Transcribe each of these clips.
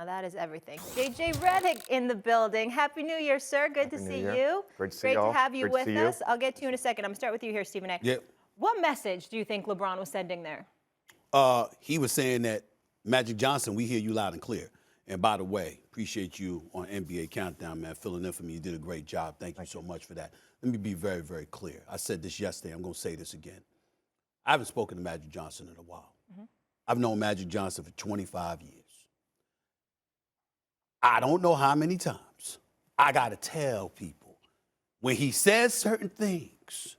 that is everything. JJ Redick in the building. Happy New Year, sir. Good to see you. Great to see Great y'all. to have you Great to with see us. I'll get to you in a second. I'm going to start with you here, Stephen A. Yep. What message do you think LeBron was sending there? He was saying that, Magic Johnson, we hear you loud and clear. And by the way, appreciate you on NBA Countdown, man, filling in for me. You did a great job. Thank you so much for that. Let me be very, very clear. I said this yesterday. I'm going to say this again. I haven't spoken to Magic Johnson in a while. I've known Magic Johnson for 25 years. I don't know how many times I got to tell people when he says certain things,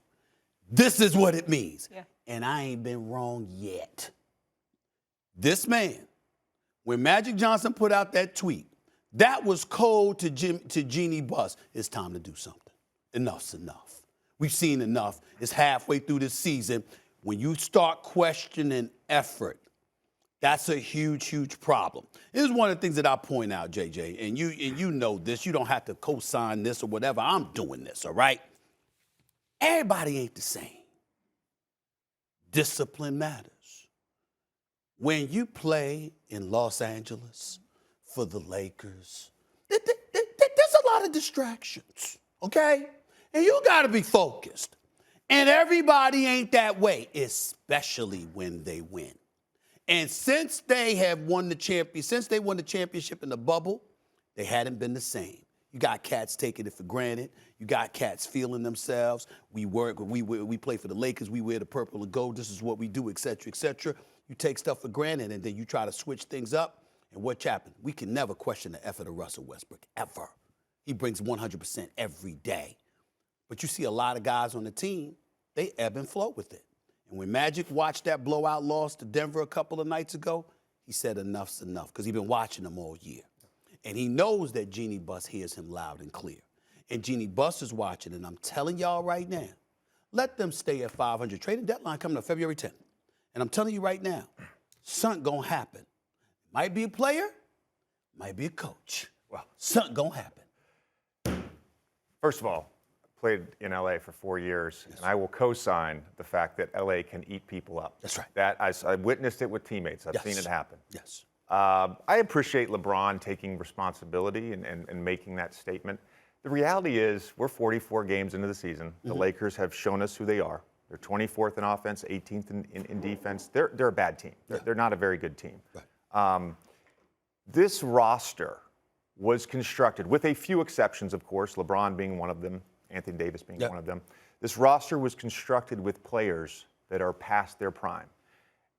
this is what it means. Yeah. And I ain't been wrong yet. This man, when Magic Johnson put out that tweet, that was code to Jeannie Buss. It's time to do something. Enough's enough. We've seen enough. It's halfway through the season. When you start questioning effort, that's a huge, huge problem. This is one of the things that I point out, JJ, and you know this. You don't have to co-sign this or whatever. I'm doing this, all right? Everybody ain't the same. Discipline matters. When you play in Los Angeles for the Lakers, there's a lot of distractions, okay? And you got to be focused. And everybody ain't that way, especially when they win. And since they have won the championship in the bubble, they hadn't been the same. You got cats taking it for granted. You got cats feeling themselves. We play for the Lakers. We wear the purple and gold. This is what we do, et cetera, et cetera. You take stuff for granted, and then you try to switch things up. And what happened? We can never question the effort of Russell Westbrook, ever. He brings 100% every day. But you see a lot of guys on the team, they ebb and flow with it. And when Magic watched that blowout loss to Denver a couple of nights ago, he said enough's enough because he's been watching them all year. And he knows that Jeannie Buss hears him loud and clear. And Jeannie Buss is watching, and I'm telling y'all right now, let them stay at 500. Trading deadline coming up February 10th. And I'm telling you right now, something gonna happen. Might be a player, might be a coach. Well, something gonna happen. First of all, I played in LA for 4 years, and I will co-sign the fact that LA can eat people up. That's right. That I witnessed it with teammates. I've Yes. seen it happen. Yes. I appreciate LeBron taking responsibility and making that statement. The reality is we're 44 games into the season. The Lakers have shown us who they are. They're 24th in offense, 18th in defense. They're a bad team. They're not a very good team. Right. This roster was constructed, with a few exceptions, of course, LeBron being one of them, Anthony Davis being one of them. This roster was constructed with players that are past their prime.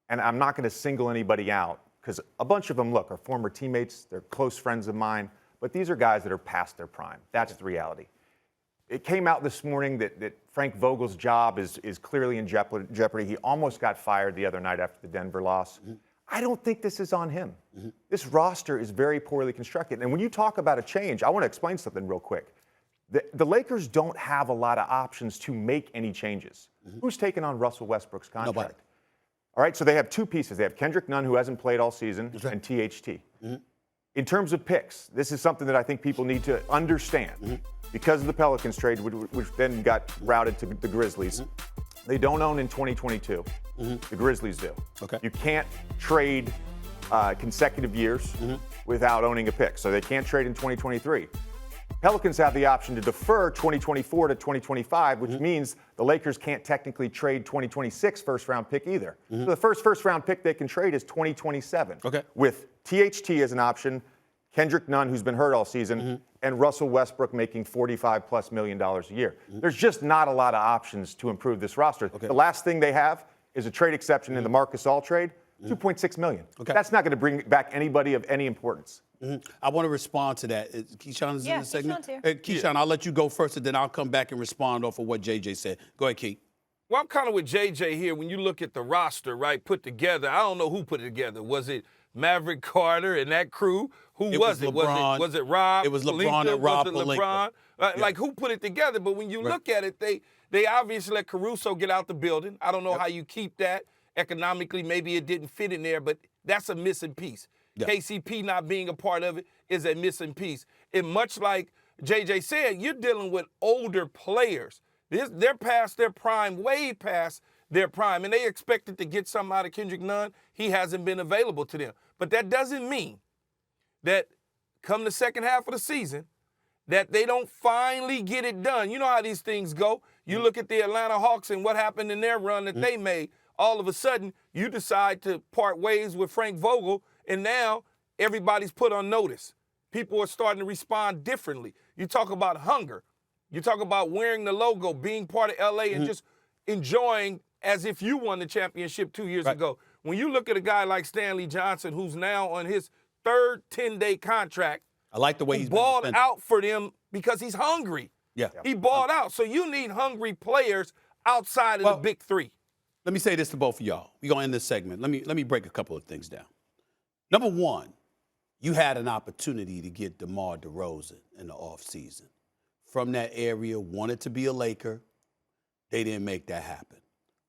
And I'm not going to single anybody out because a bunch of them, look, are former teammates. They're close friends of mine. But these are guys that are past their prime. That's the reality. It came out this morning that Frank Vogel's job is clearly in jeopardy. He almost got fired the other night after the Denver loss. I don't think this is on him. This roster is very poorly constructed. And when you talk about a change, I want to explain something real quick. The Lakers don't have a lot of options to make any changes. Who's taking on Russell Westbrook's contract? Nobody. All right, so they have two pieces. They have Kendrick Nunn, who hasn't played all season, and THT. In terms of picks, this is something that I think people need to understand. Because of the Pelicans trade, which then got routed to the Grizzlies, they don't own in 2022. The Grizzlies do. Okay. You can't trade consecutive years without owning a pick, so they can't trade in 2023. Pelicans have the option to defer 2024 to 2025, which means the Lakers can't technically trade 2026 first-round pick either. So the first-round pick they can trade is 2027. Okay. With THT as an option, Kendrick Nunn, who's been hurt all season, and Russell Westbrook making $45+ million a year. There's just not a lot of options to improve this roster. Okay. The last thing they have is a trade exception in the Marc Gasol trade, $2.6 million. Okay. That's not going to bring back anybody of any importance. I want to respond to that. Keyshawn is in the segment. Keyshawn's here. Hey, Keyshawn, I'll let you go first, and then I'll come back and respond off of what JJ said. Go ahead, Key. Well, I'm kind of with JJ here. When you look at the roster, right, put together, I don't know who put it together. Was it Maverick Carter and that crew? Who was it? LeBron. Was it Rob? It was LeBron and Rob Was it LeBron? Like, who put it together? But when you look at it, they obviously let Caruso get out the building. I don't know how you keep that. Economically, maybe it didn't fit in there, but that's a missing piece. KCP not being a part of it is a missing piece. And much like JJ said, you're dealing with older players. They're past their prime, way past their prime, and they expected to get something out of Kendrick Nunn. He hasn't been available to them. But that doesn't mean that come the second half of the season, that they don't finally get it done. You know how these things go. You look at the Atlanta Hawks and what happened in their run that they made. All of a sudden, you decide to part ways with Frank Vogel, and now everybody's put on notice. People are starting to respond differently. You talk about hunger. You talk about wearing the logo, being part of L.A. and just enjoying as if you won the championship 2 years ago. When you look at a guy like Stanley Johnson, who's now on his third 10-day contract, I like the way he's balled out for them because he's hungry. Yeah. He balled out. So you need hungry players outside of the big three. Let me say this to both of y'all. We're going to end this segment. Let me break a couple of things down. Number one, you had an opportunity to get DeMar DeRozan in the offseason. From that area, wanted to be a Laker. They didn't make that happen.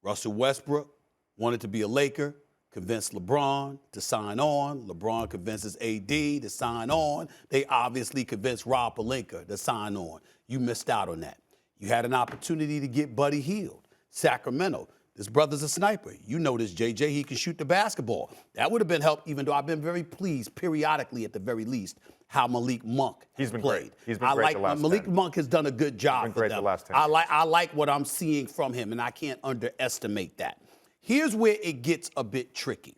Russell Westbrook wanted to be a Laker, convinced LeBron to sign on. LeBron convinces AD to sign on. They obviously convinced Rob Pelinka to sign on. You missed out on that. You had an opportunity to get Buddy Hield, Sacramento. This brother's a sniper. You know this, JJ. He can shoot the basketball. That would have been helped, even though I've been very pleased, periodically at the very least, how Malik Monk has been played. great. He's been great the last Malik 10. Monk has done a good job. He's been great for them. the last 10 I like what I'm seeing from him, and I can't underestimate that. Here's where it gets a bit tricky.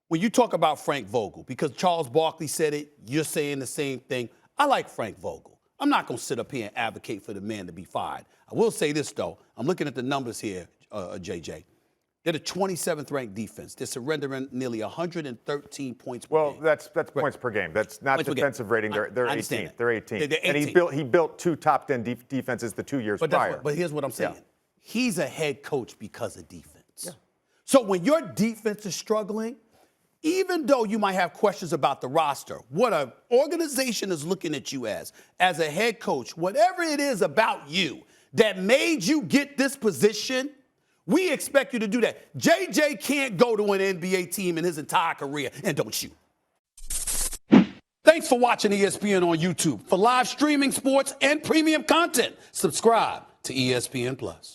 When you talk about Frank Vogel, because Charles Barkley said it, you're saying the same thing. I like Frank Vogel. I'm not going to sit up here and advocate for the man to be fired. I will say this, though. I'm looking at the numbers here, JJ. They're the 27th ranked defense. They're surrendering nearly 113 points per game. That's points per game. That's not Points per defensive rating. They're 18th. They're 18th. They're And 18th. he built two top 10 defenses the 2 years prior. But here's what I'm saying. Yeah. He's a head coach because of defense. Yeah. So when your defense is struggling, even though you might have questions about the roster, what an organization is looking at you as a head coach, whatever it is about you that made you get this position, we expect you to do that. JJ can't go to an NBA team in his entire career and don't shoot. Thanks for watching ESPN on YouTube. For live streaming sports and premium content, subscribe to ESPN Plus.